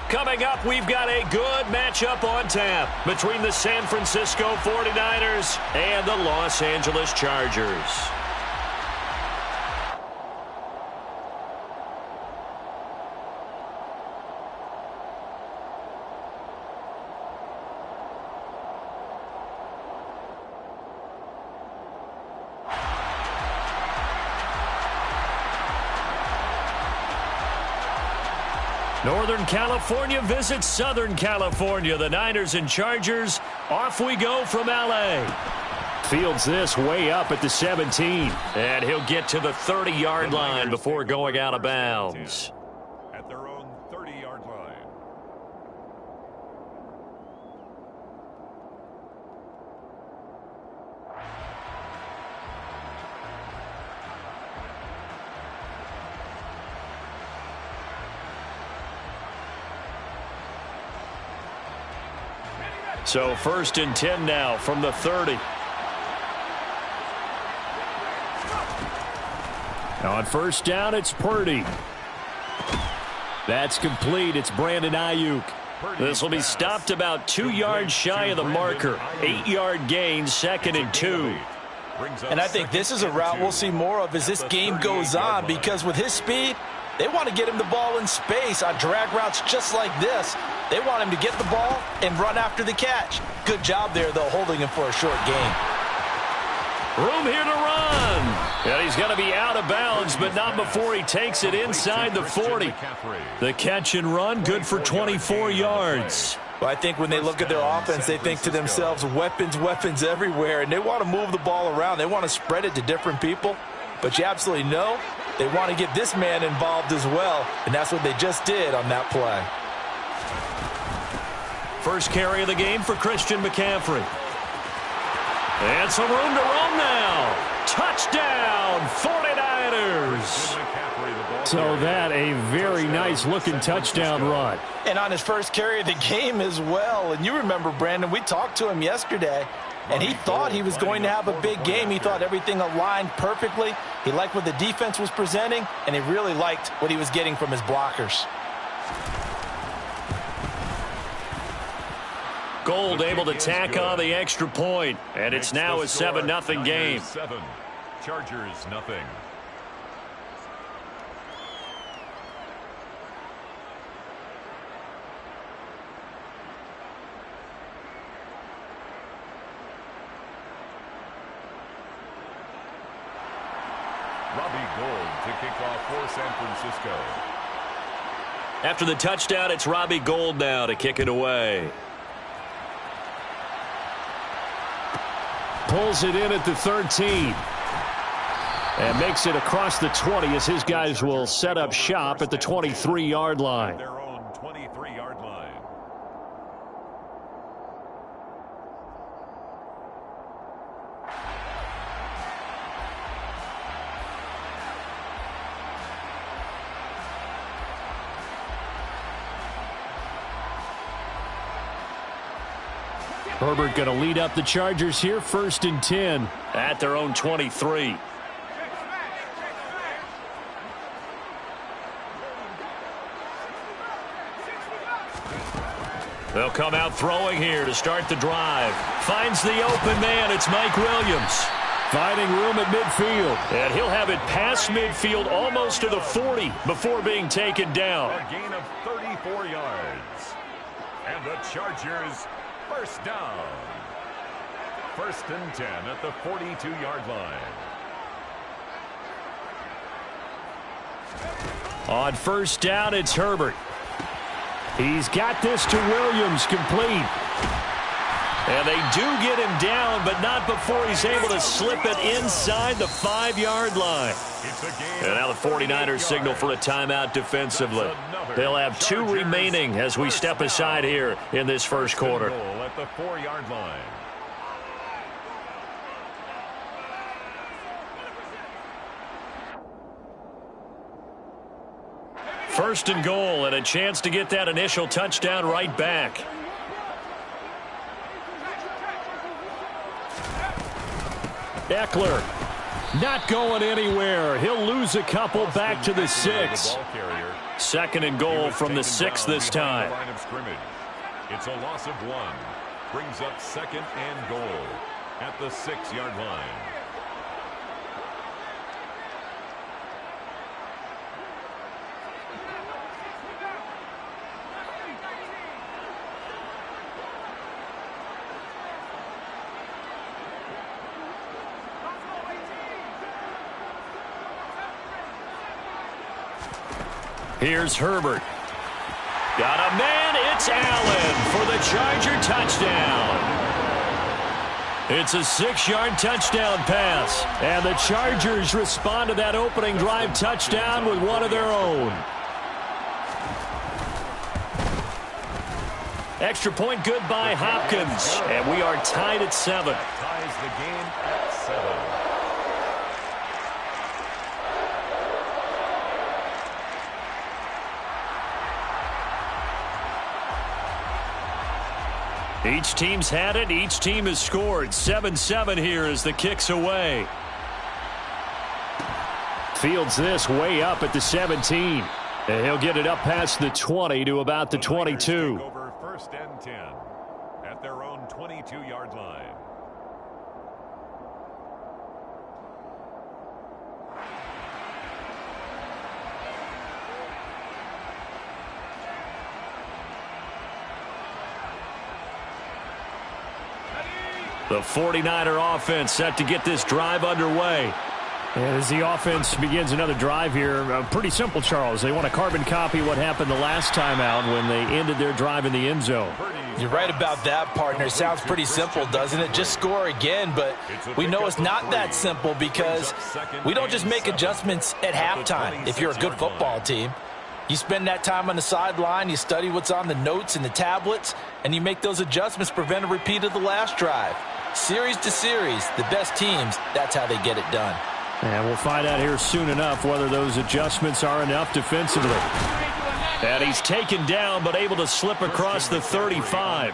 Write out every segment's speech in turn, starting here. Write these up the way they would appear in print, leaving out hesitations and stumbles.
Coming up, we've got a good matchup on tap between the San Francisco 49ers and the Los Angeles Chargers. Northern California visits Southern California. The Niners and Chargers, off we go from L.A. Fields this way up at the 17. And he'll get to the 30-yard line before going out of bounds. At their own 30-yard line. So 1st and 10 now from the 30. On 1st down, it's Purdy. That's complete. It's Brandon Ayuk. This will be stopped about 2 yards shy of the marker. 8-yard gain, 2nd and 2. And I think this is a route we'll see more of as this game goes on, because with his speed, they want to get him the ball in space on drag routes just like this. They want him to get the ball and run after the catch. Good job there, though, holding him for a short gain. Room here to run. And he's going to be out of bounds, but not before he takes it inside the 40. The catch and run, good for 24 yards. Well, I think when they look at their offense, they think to themselves, weapons, weapons everywhere, and they want to move the ball around. They want to spread it to different people. But you absolutely know they want to get this man involved as well, and that's what they just did on that play. First carry of the game for Christian McCaffrey. And some room to roam now. Touchdown, 49ers. So that a very nice looking touchdown run. And on his first carry of the game as well. And you remember, Brandon, we talked to him yesterday, and he thought he was going to have a big game. He thought everything aligned perfectly. He liked what the defense was presenting, and he really liked what he was getting from his blockers. Gold able to tack on the extra point, and it's now a 7-0 game. 7, Chargers nothing. Robbie Gould to kick off for San Francisco. After the touchdown, it's Robbie Gould now to kick it away. Pulls it in at the 13. And makes it across the 20 as his guys will set up shop at the 23-yard line. Their own 23-yard line. Herbert going to lead up the Chargers here, 1st and 10 at their own 23. They'll come out throwing here to start the drive. Finds the open man. It's Mike Williams. Finding room at midfield. And he'll have it past midfield almost to the 40 before being taken down. A gain of 34 yards. And the Chargers first down. 1st and 10 at the 42-yard line. On 1st down, it's Herbert. He's got this to Williams, complete. And they do get him down, but not before he's able to slip it inside the 5-yard line. And now the 49ers signal for a timeout defensively. They'll have 2 remaining as we step aside here in this first quarter. At the 4-yard line. First and goal, and a chance to get that initial touchdown right back. Eckler not going anywhere. He'll lose a couple back to the 6. Second and goal from the 6 this time. Line of scrimmage. It's a loss of 1. Brings up second and goal at the 6-yard line. Here's Herbert. Got a man. It's Allen for the Charger touchdown. It's a 6-yard touchdown pass. And the Chargers respond to that opening drive touchdown with one of their own. Extra point good by Hopkins. And we are tied at 7. Ties the game at 7. Each team's had it. Each team has scored. 7-7 here as the kick's away. Fields this way up at the 17. And he'll get it up past the 20 to about the 22. Take over 1st and 10 at their own 22-yard line. The 49er offense set to get this drive underway. And as the offense begins another drive here, pretty simple, Charles. They want to carbon copy what happened the last time out when they ended their drive in the end zone. You're right about that, partner. Sounds pretty simple, doesn't it? Just score again, but we know it's not that simple because we don't just make adjustments at halftime if you're a good football team. You spend that time on the sideline, you study what's on the notes and the tablets, and you make those adjustments to prevent a repeat of the last drive. Series to series, the best teams, that's how they get it done. And we'll find out here soon enough whether those adjustments are enough defensively. And he's taken down but able to slip across the 35.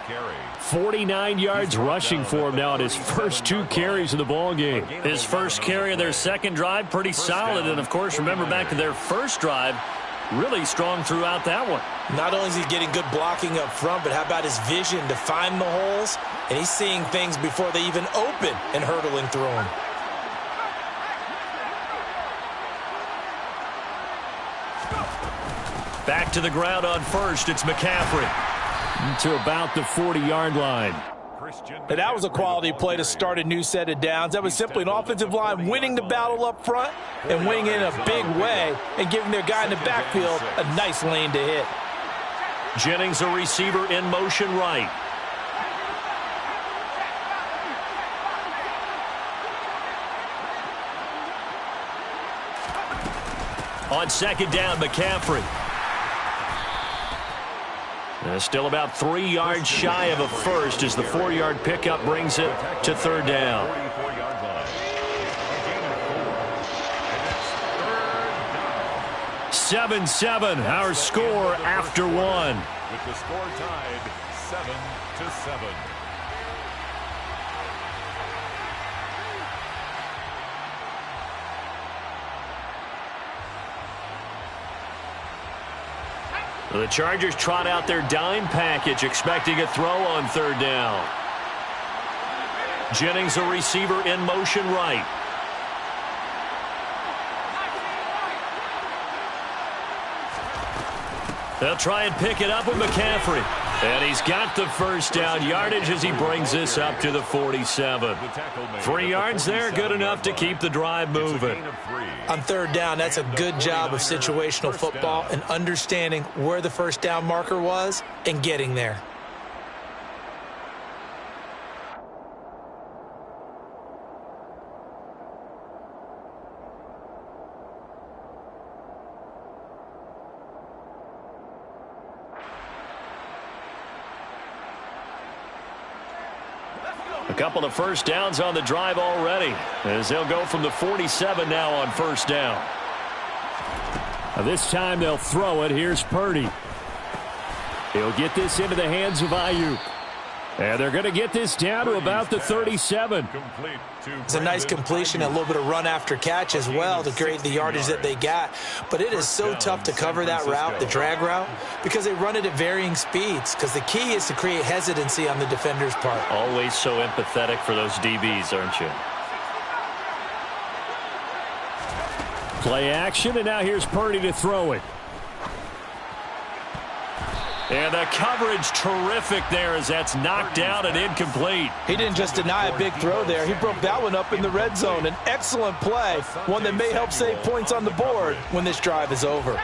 49 yards rushing for him now at his first 2 carries of the ball game. His first carry of their second drive, pretty solid. And, of course, remember back to their first drive, really strong throughout that one. Not only is he getting good blocking up front, but how about his vision to find the holes? And he's seeing things before they even open and hurtling through them. Back to the ground on first. It's McCaffrey. To about the 40-yard line. And that was a quality play to start a new set of downs. That was simply an offensive line winning the battle up front and winning in a big way and giving their guy in the backfield a nice lane to hit. Jennings, a receiver in motion right. On second down, McCaffrey. Still about 3 yards shy of a first as the 4-yard pickup brings it to third down. 7-7, our score after 1. With the score tied 7-7. The Chargers trot out their dime package, expecting a throw on third down. Jennings, a receiver in motion right. They'll try and pick it up with McCaffrey. And he's got the first down yardage as he brings this up to the 47. 3 yards there, good enough to keep the drive moving. On third down, that's a good job of situational football and understanding where the first down marker was and getting there. A couple of first downs on the drive already as they'll go from the 47 now on first down. This time they'll throw it. Here's Purdy. He'll get this into the hands of Ayuk. And they're going to get this down to about the 37. It's a nice completion, a little bit of run after catch as well to create the yardage that they got. But it is so tough to cover that route, the drag route, because they run it at varying speeds. Because the key is to create hesitancy on the defender's part. Always so empathetic for those DBs, aren't you? Play action, and now here's Purdy to throw it. And the coverage terrific there as that's knocked out and incomplete. He didn't just deny a big throw there. He broke that one up in the red zone. An excellent play, one that may help save points on the board when this drive is over.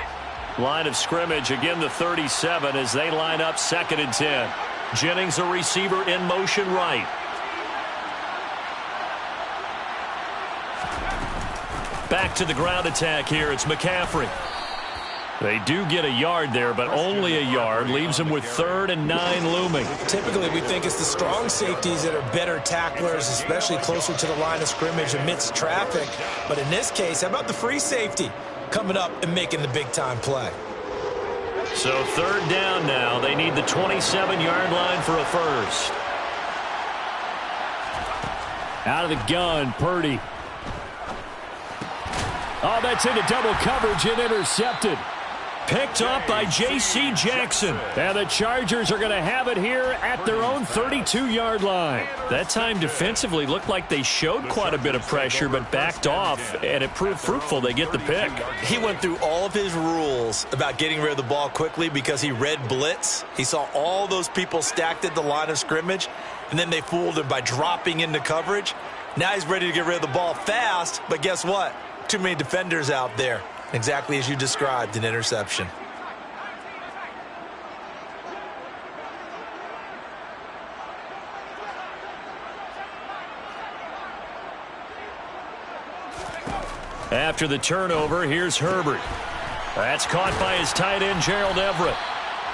Line of scrimmage, again the 37 as they line up 2nd and 10. Jennings, a receiver in motion right. Back to the ground attack here. It's McCaffrey. They do get a yard there, but only a yard. Leaves them with 3rd and 9 looming. Typically, we think it's the strong safeties that are better tacklers, especially closer to the line of scrimmage amidst traffic. But in this case, how about the free safety coming up and making the big-time play? So 3rd down now. They need the 27-yard line for a first. Out of the gun, Purdy. Oh, that's into double coverage and intercepted. Picked up by J.C. Jackson. And the Chargers are going to have it here at their own 32-yard line. That time defensively looked like they showed quite a bit of pressure but backed off, and it proved fruitful. They get the pick. He went through all of his rules about getting rid of the ball quickly because he read blitz. He saw all those people stacked at the line of scrimmage, and then they fooled him by dropping into coverage. Now he's ready to get rid of the ball fast, but guess what? Too many defenders out there. Exactly as you described, an interception. After the turnover, here's Herbert. That's caught by his tight end, Gerald Everett.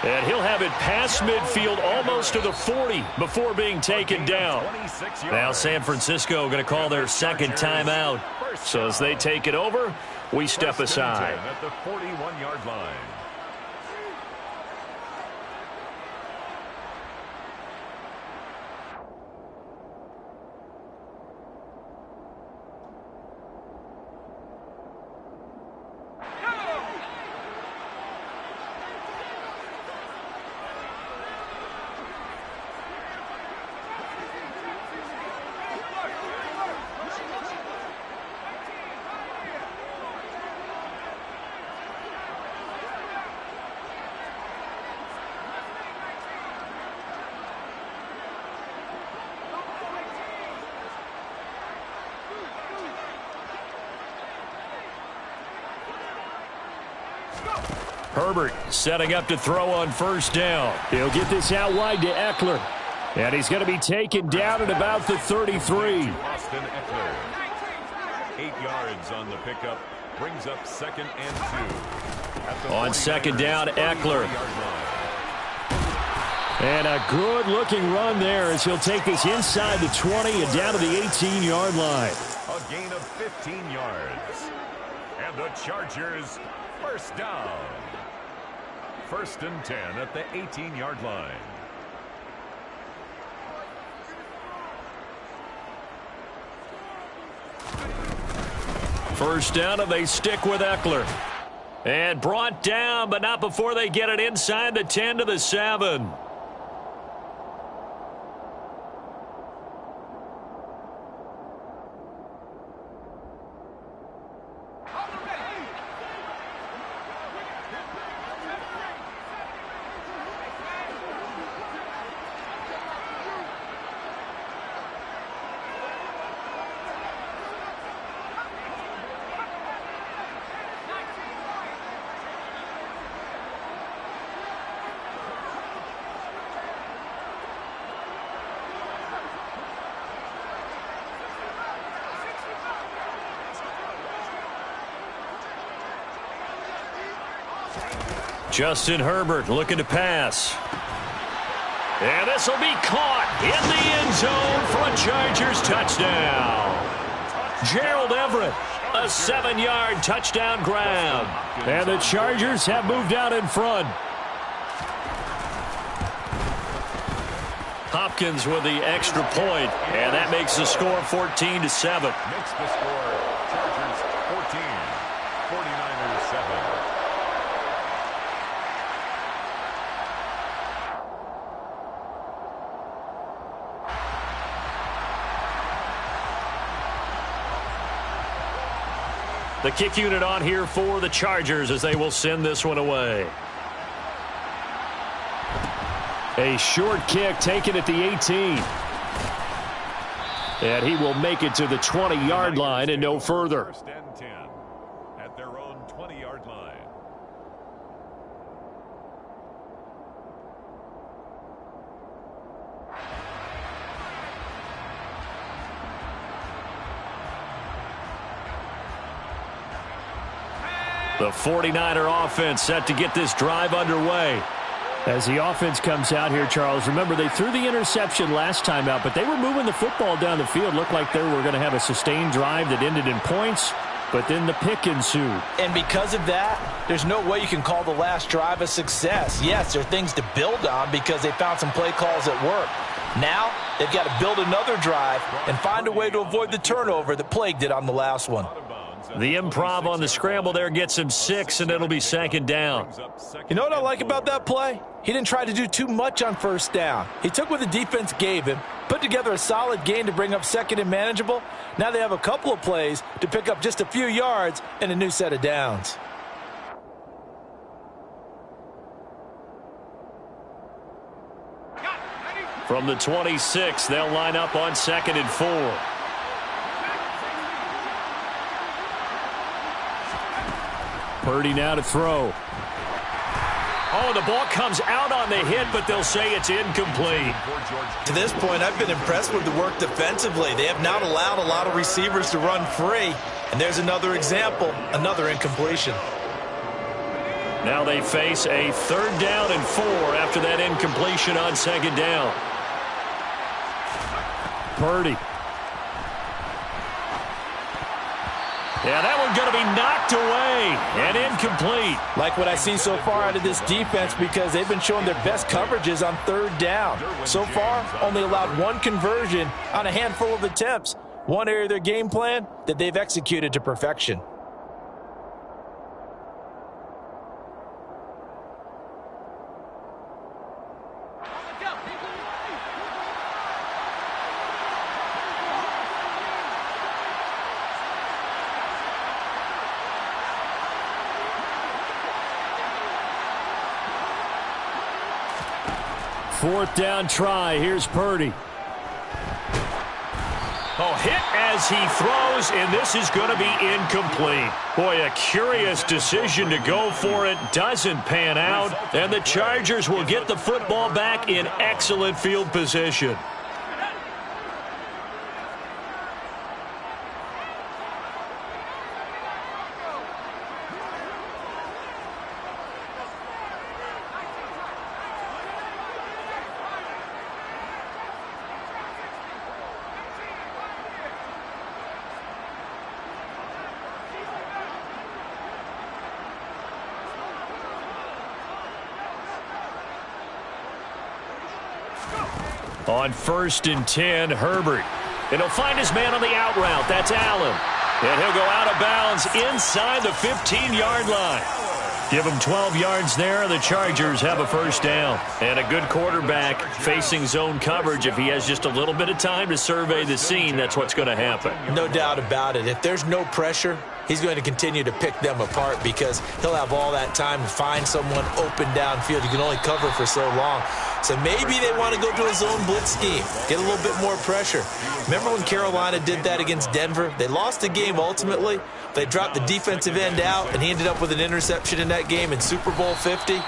And he'll have it past midfield almost to the 40 before being taken down. Now San Francisco going to call their 2nd timeout. So as they take it over, we step aside. At the 41-yard line. Herbert setting up to throw on 1st down. He'll get this out wide to Eckler. And he's going to be taken down at about the 33. Austin Eckler. 8 yards on the pickup. Brings up 2nd and 2. On 2nd down, Eckler. And a good-looking run there as he'll take this inside the 20 and down to the 18-yard line. A gain of 15 yards. And the Chargers, 1st down. 1st and 10 at the 18-yard line. First down, and they stick with Eckler. And brought down, but not before they get it inside the 10 to the 7. Justin Herbert looking to pass. And this will be caught in the end zone for a Chargers touchdown. Gerald Everett, a 7-yard touchdown grab. And the Chargers have moved out in front. Hopkins with the extra point, and that makes the score 14-7. Makes the score Chargers 14, 49ers 7. The kick unit on here for the Chargers as they will send this one away. A short kick taken at the 18. And he will make it to the 20-yard line and no further. First and 10 at their own 20-yard line. The 49er offense set to get this drive underway. As the offense comes out here, Charles, remember they threw the interception last time out, but they were moving the football down the field. Looked like they were going to have a sustained drive that ended in points, but then the pick ensued. And because of that, there's no way you can call the last drive a success. Yes, there are things to build on because they found some play calls that work. Now, they've got to build another drive and find a way to avoid the turnover that plagued it on the last one. The improv on the scramble there gets him 6, and it'll be second down. You know what I like about that play? He didn't try to do too much on first down. He took what the defense gave him, put together a solid gain to bring up second and manageable. Now they have a couple of plays to pick up just a few yards and a new set of downs. From the 26, they'll line up on 2nd and 4. Purdy now to throw. Oh, the ball comes out on the hit, but they'll say it's incomplete. To this point, I've been impressed with the work defensively. They have not allowed a lot of receivers to run free. And there's another example, another incompletion. Now they face a 3rd down and 4 after that incompletion on 2nd down. Purdy. Yeah, that one's going to be knocked away and incomplete. Like what I've seen so far out of this defense because they've been showing their best coverages on 3rd down. So far, only allowed one conversion on a handful of attempts. One area of their game plan that they've executed to perfection. Fourth down try. Here's Purdy. Oh, hit as he throws, and this is going to be incomplete. Boy, a curious decision to go for it. Doesn't pan out, and the Chargers will get the football back in excellent field position. On 1st and 10, Herbert. And he'll find his man on the out route. That's Allen. And he'll go out of bounds inside the 15-yard line. Give him 12 yards there. The Chargers have a 1st down. And a good quarterback facing zone coverage. If he has just a little bit of time to survey the scene, that's what's going to happen. No doubt about it. If there's no pressure, he's going to continue to pick them apart because he'll have all that time to find someone open downfield. You can only cover for so long. So maybe they want to go to a zone blitz scheme, get a little bit more pressure. Remember when Carolina did that against Denver? They lost the game ultimately. They dropped the defensive end out, and he ended up with an interception in that game in Super Bowl 50.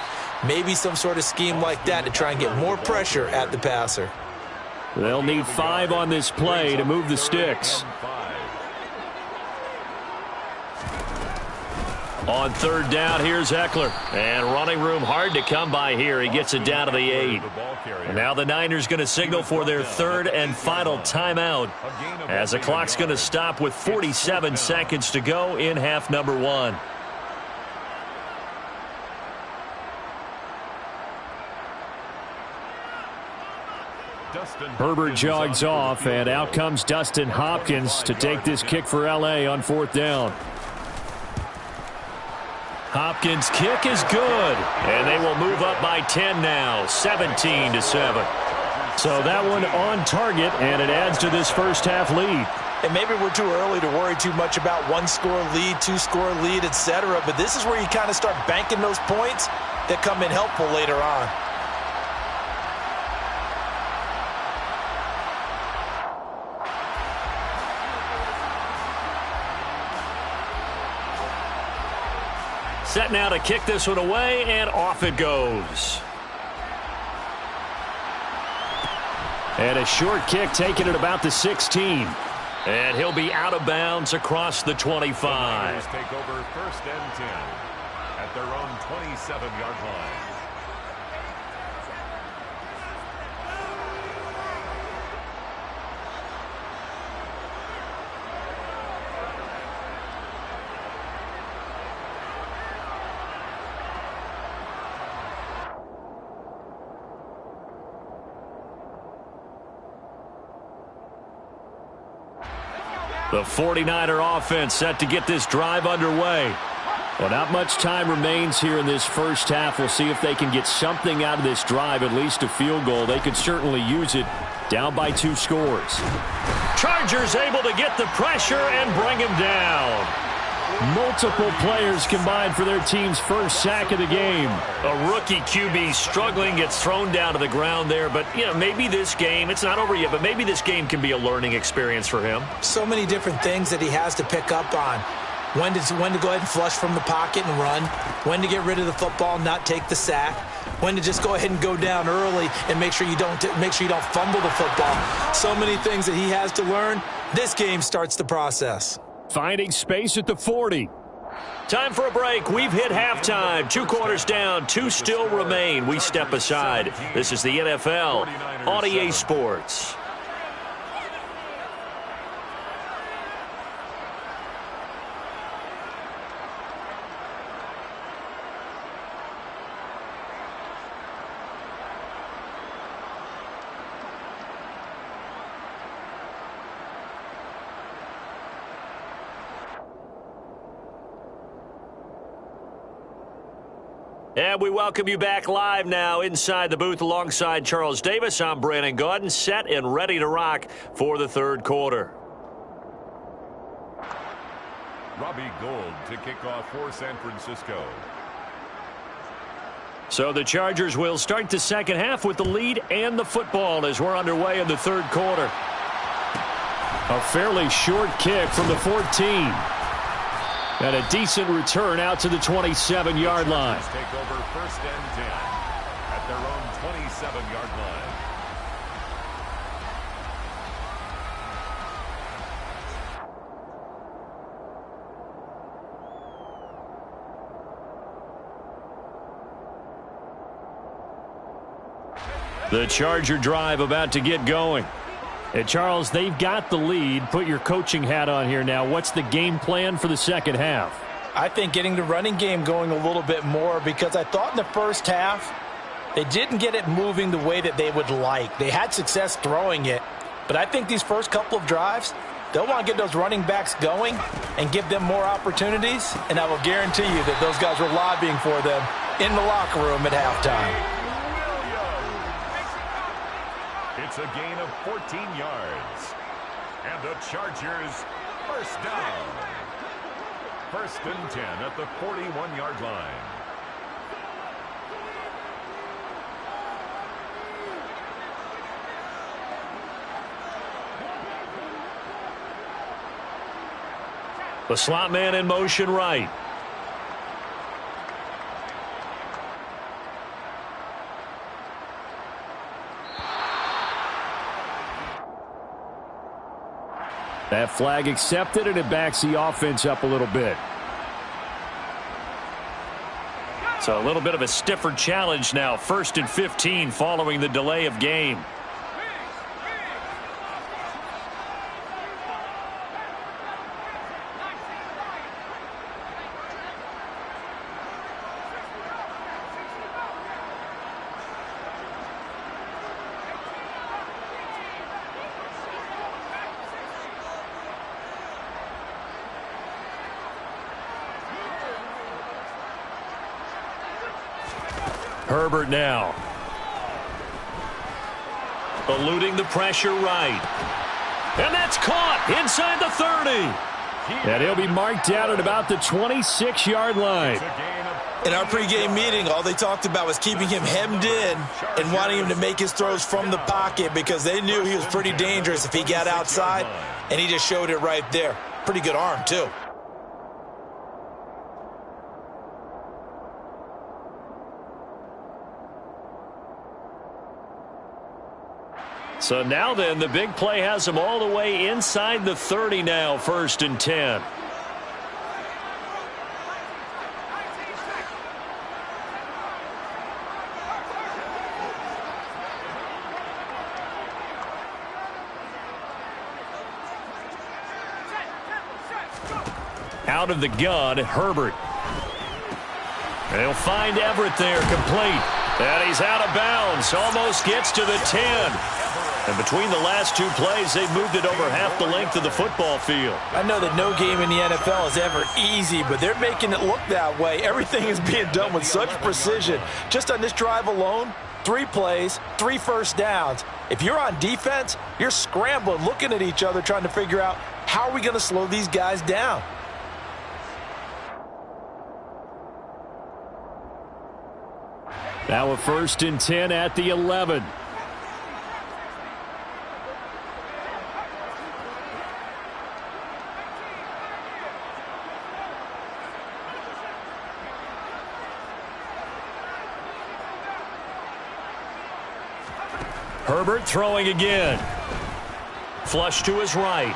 Maybe some sort of scheme like that to try and get more pressure at the passer. They'll need 5 on this play to move the sticks. On 3rd down, here's Eckler. And running room hard to come by here. He gets it down to the 8. And now the Niners going to signal for their 3rd and final timeout as the clock's going to stop with 47 seconds to go in half number 1. Herbert jogs off, and out comes Dustin Hopkins to take this kick for L.A. on 4th down. Hopkins' kick is good, and they will move up by 10 now, 17-7. So that one on target, and it adds to this first half lead. And maybe we're too early to worry too much about 1-score lead, 2-score lead, etc. But this is where you kind of start banking those points that come in helpful later on. Set now to kick this one away, and off it goes. And a short kick taken at about the 16. And he'll be out of bounds across the 25. The take over 1st and 10 at their own 27-yard line. The 49er offense set to get this drive underway. Well, not much time remains here in this first half. We'll see if they can get something out of this drive, at least a field goal. They could certainly use it, down by 2 scores. Chargers able to get the pressure and bring him down. Multiple players combined for their team's first sack of the game. A rookie QB struggling, gets thrown down to the ground there. But, you know, maybe this game, it's not over yet, but maybe this game can be a learning experience for him. So many different things that he has to pick up on. When to go ahead and flush from the pocket and run. When to get rid of the football and not take the sack. When to just go ahead and go down early and make sure you don't fumble the football. So many things that he has to learn. This game starts the process. Finding space at the 40. Time for a break. We've hit halftime. 2 quarters down. 2 still remain. We step aside. This is the NFL on EA Sports. And we welcome you back live now inside the booth alongside Charles Davis. I'm Brandon Gaudin, set and ready to rock for the 3rd quarter. Robbie Gould to kick off for San Francisco. So the Chargers will start the second half with the lead and the football as we're underway in the 3rd quarter. A fairly short kick from the 14. And a decent return out to the 27-yard line. Take over 1st and 10 at their own 27-yard line. The Charger drive about to get going. And Charles, they've got the lead. Put your coaching hat on here now. What's the game plan for the second half? I think getting the running game going a little bit more, because I thought in the first half they didn't get it moving the way that they would like. They had success throwing it, but I think these first couple of drives, they'll want to get those running backs going and give them more opportunities, and I will guarantee you that those guys were lobbying for them in the locker room at halftime. It's a gain of 14 yards. And the Chargers first down. 1st and 10 at the 41-yard line. The slot man in motion right. That flag accepted, and it backs the offense up a little bit. So a little bit of a stiffer challenge now. 1st and 15 following the delay of game. Herbert now. Eluding the pressure right. And that's caught inside the 30. And he'll be marked down at about the 26-yard line. In our pregame meeting, all they talked about was keeping him hemmed in and wanting him to make his throws from the pocket because they knew he was pretty dangerous if he got outside, and he just showed it right there. Pretty good arm, too. So now then, the big play has him all the way inside the 30 now, 1st and 10. Out of the gun, Herbert. And he'll find Everett there, complete. And he's out of bounds, almost gets to the 10. And between the last two plays, they've moved it over half the length of the football field. I know that no game in the NFL is ever easy, but they're making it look that way. Everything is being done with such precision. Just on this drive alone, 3 plays, 3 first downs. If you're on defense, you're scrambling, looking at each other, trying to figure out how are we going to slow these guys down. Now a 1st and 10 at the 11. Herbert throwing again. Flush to his right.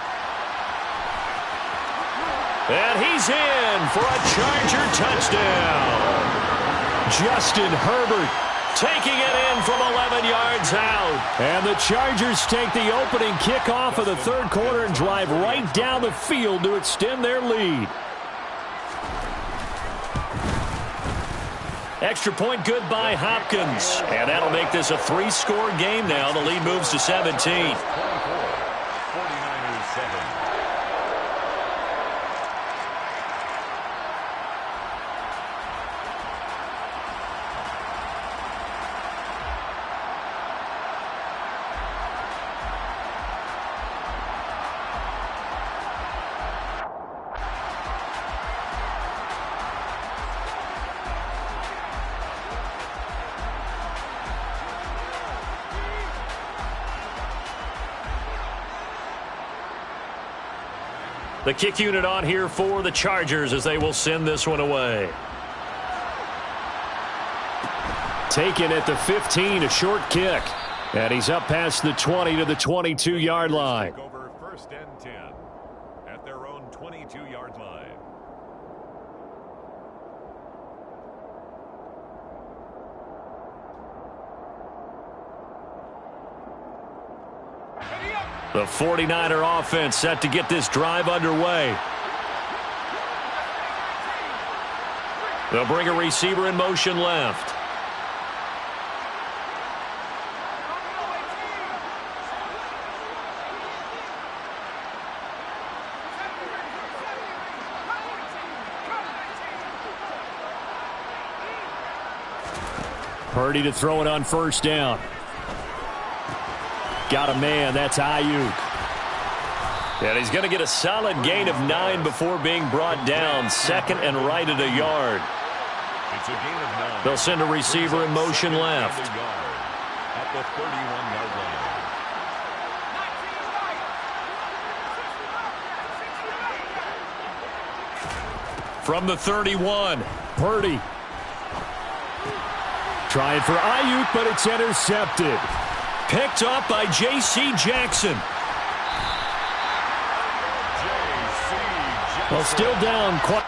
And he's in for a Charger touchdown. Justin Herbert taking it in from 11 yards out. And the Chargers take the opening kickoff of the 3rd quarter and drive right down the field to extend their lead. Extra point good by Hopkins. And that'll make this a 3-score game now. The lead moves to 17. 49ers 7. The kick unit on here for the Chargers as they will send this one away. Taken at the 15, a short kick. And he's up past the 20 to the 22-yard line. Over 1st and 10 at their own 22-yard line. The 49er offense set to get this drive underway. They'll bring a receiver in motion left. Purdy to throw it on 1st down. Got a man, that's Ayuk. And he's going to get a solid gain of 9 before being brought down. 2nd and right at a yard. It's a gain of 9. They'll send a receiver in motion left. At the 31-yard line. From the 31, Purdy. Trying for Ayuk, but it's intercepted. Picked up by J.C. Jackson. Well, still down quite.